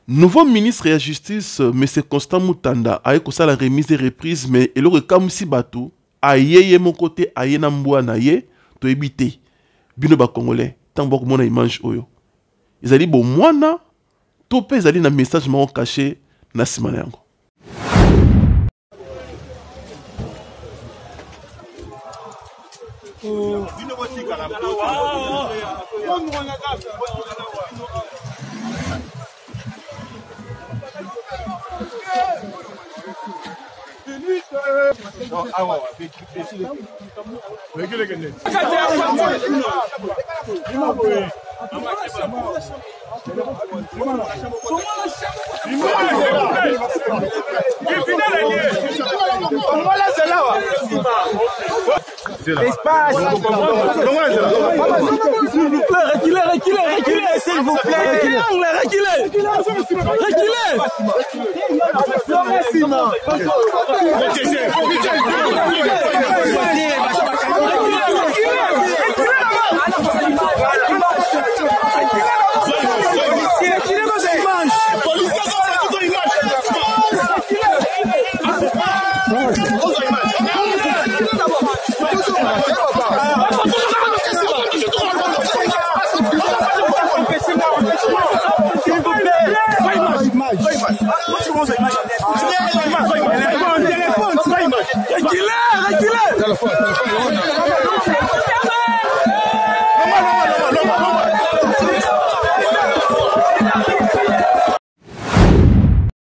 Nouveau ministre de la Justice, M. Constant Moutanda, a eu la remise des reprises, mais il aurait comme si batou, aïe mon côté, aïe namboua naïe, to éviter. Bino ba Congolais, tant que mon image oyo. Ils allaient bon moana, topé ils allaient na message marron caché, na simanango. Reculez, s'il vous plaît.